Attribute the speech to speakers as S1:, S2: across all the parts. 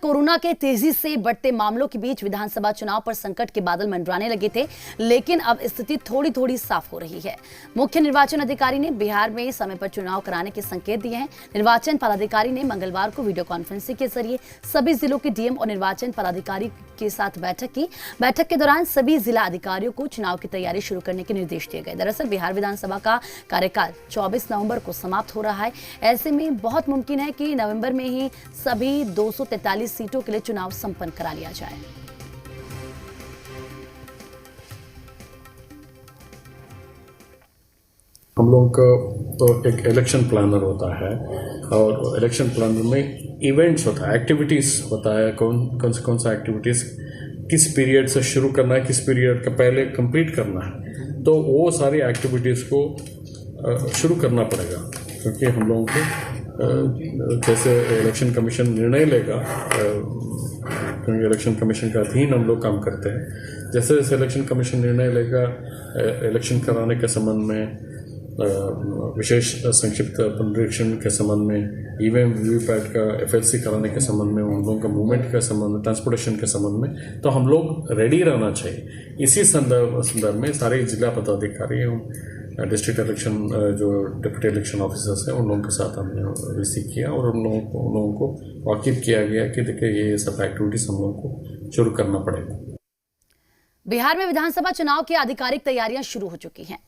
S1: Corona के तेजी से बढ़ते मामलों के बीच विधानसभा चुनाव पर संकट के बादल मंडराने लगे थे, लेकिन अब स्थिति थोड़ी थोड़ी साफ हो रही है। मुख्य निर्वाचन अधिकारी ने बिहार में समय पर चुनाव कराने के संकेत दिए हैं। निर्वाचन पदाधिकारी ने मंगलवार को वीडियो कॉन्फ्रेंसिंग के जरिए सभी जिलों के डीएम और निर्वाचन पदाधिकारी के साथ बैठक की। बैठक के दौरान सभी जिला अधिकारियों को चुनाव की तैयारी शुरू करने के निर्देश दिए गए। दरअसल बिहार विधानसभा का कार्यकाल 24 नवंबर को समाप्त हो रहा है। ऐसे में बहुत मुमकिन है कि नवंबर में ही सभी 243 सीटों के लिए चुनाव संपन्न करा लिया जाए।
S2: हम लोग का तो एक इलेक्शन प्लानर होता है और इलेक्शन प्लानर में इवेंट्स होता है, एक्टिविटीज होता है, कौन सा एक्टिविटीज किस पीरियड से शुरू करना है, किस पीरियड का पहले कंप्लीट करना है। तो वो सारी एक्टिविटीज को शुरू करना पड़ेगा, क्योंकि हम लोगों को जैसे इलेक्शन कमीशन निर्णय लेगा, क्योंकि इलेक्शन कमीशन का अधीन हम लोग काम करते हैं। जैसे जैसे इलेक्शन कमीशन निर्णय लेगा इलेक्शन कराने के संबंध में, विशेष संक्षिप्त पुनरीक्षण के संबंध में, ईवीएम वीवीपैट का एफएलसी कराने के संबंध में, उन लोगों का मूवमेंट के संबंध में, ट्रांसपोर्टेशन के संबंध में, तो हम लोग रेडी रहना चाहिए। इसी संदर्भ में सारे जिला पदाधिकारी डिस्ट्रिक्ट इलेक्शन जो डिप्टी इलेक्शन ऑफिसर्स हैं उन लोगों के साथ हमने रिसीव किया और उन लोगों को वाकिफ किया गया कि देखिए ये सब एक्टिविटीज हम लोगों को शुरू करना पड़ेगा।
S1: बिहार में विधानसभा चुनाव की आधिकारिक तैयारियां शुरू हो चुकी हैं।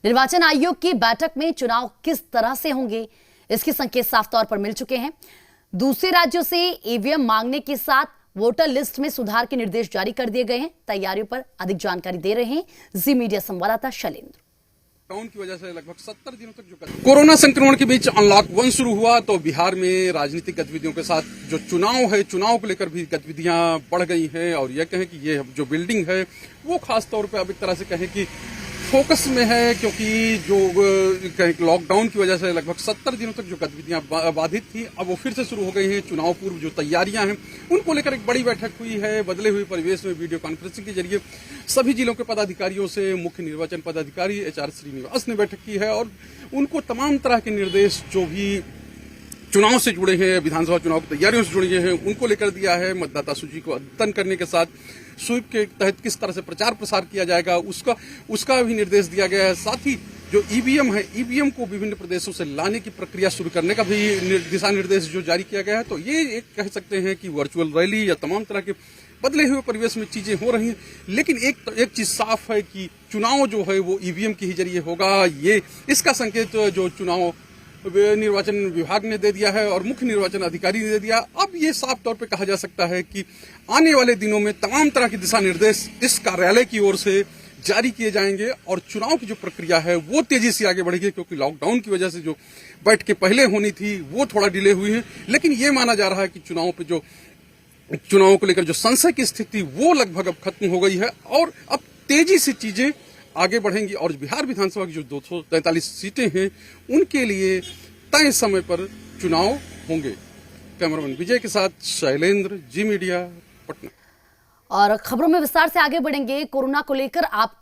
S1: निर्वाचन आयोग की बैठक में चुनाव किस तरह से होंगे, इसके संकेत साफ तौर पर मिल चुके हैं। दूसरे राज्यों से ईवीएम मांगने के साथ वोटर लिस्ट में सुधार के निर्देश जारी कर दिए गए हैं। तैयारियों पर अधिक जानकारी दे रहे हैं जी मीडिया संवाददाता शैलेंद्र।
S3: लॉकडाउन की वजह से लगभग 70 दिनों तक जो कोरोना संक्रमण के बीच अनलॉक 1 शुरू हुआ, तो बिहार में राजनीतिक गतिविधियों के साथ जो चुनाव है, चुनाव को लेकर भी गतिविधियां बढ़ गई हैं। और यह कहें कि ये जो बिल्डिंग है वो खास तौर पे अब एक तरह से कहें कि फोकस में है, क्योंकि जो लॉकडाउन की वजह से लगभग 70 दिनों तक जो गतिविधियां बाधित थी, अब वो फिर से शुरू हो गई हैं। चुनाव पूर्व जो तैयारियां हैं उनको लेकर एक बड़ी बैठक हुई है। बदले हुए परिवेश में वीडियो कॉन्फ्रेंसिंग के जरिए सभी जिलों के पदाधिकारियों से मुख्य निर्वाचन पदाधिकारी एचआर श्रीनिवास ने बैठक की है और उनको तमाम तरह के निर्देश जो भी चुनाव से जुड़े हैं, विधानसभा चुनाव की तैयारियों से जुड़े हैं, उनको लेकर दिया है। मतदाता सूची को अद्यतन करने के साथ स्वीप के तहत किस तरह से प्रचार प्रसार किया जाएगा उसका भी निर्देश दिया गया है। साथ ही जो ईवीएम है, ईवीएम को विभिन्न प्रदेशों से लाने की प्रक्रिया शुरू करने का भी दिशा निर्देश जो जारी किया गया है। तो ये एक कह सकते हैं कि वर्चुअल रैली या तमाम तरह के बदले हुए परिवेश में चीजें हो रही हैं। लेकिन एक चीज साफ है कि चुनाव जो है वो ईवीएम के ही जरिए होगा। ये इसका संकेत जो चुनाव निर्वाचन विभाग ने दे दिया है और मुख्य निर्वाचन अधिकारी ने दे दिया। अब ये साफ तौर पे कहा जा सकता है कि आने वाले दिनों में तमाम तरह के दिशा निर्देश इस कार्यालय की ओर से जारी किए जाएंगे और चुनाव की जो प्रक्रिया है वो तेजी से आगे बढ़ेगी, क्योंकि लॉकडाउन की वजह से जो बैठकें पहले होनी थी वो थोड़ा डिले हुई है। लेकिन ये माना जा रहा है कि चुनाव को लेकर जो संशय की स्थिति वो लगभग अब खत्म हो गई है और अब तेजी से चीजें आगे बढ़ेंगी और बिहार विधानसभा की जो 243 सीटें हैं उनके लिए तय समय पर चुनाव होंगे। कैमरामैन विजय के साथ शैलेंद्र, जी मीडिया, पटना।
S1: और खबरों में विस्तार से आगे बढ़ेंगे। कोरोना को लेकर आपको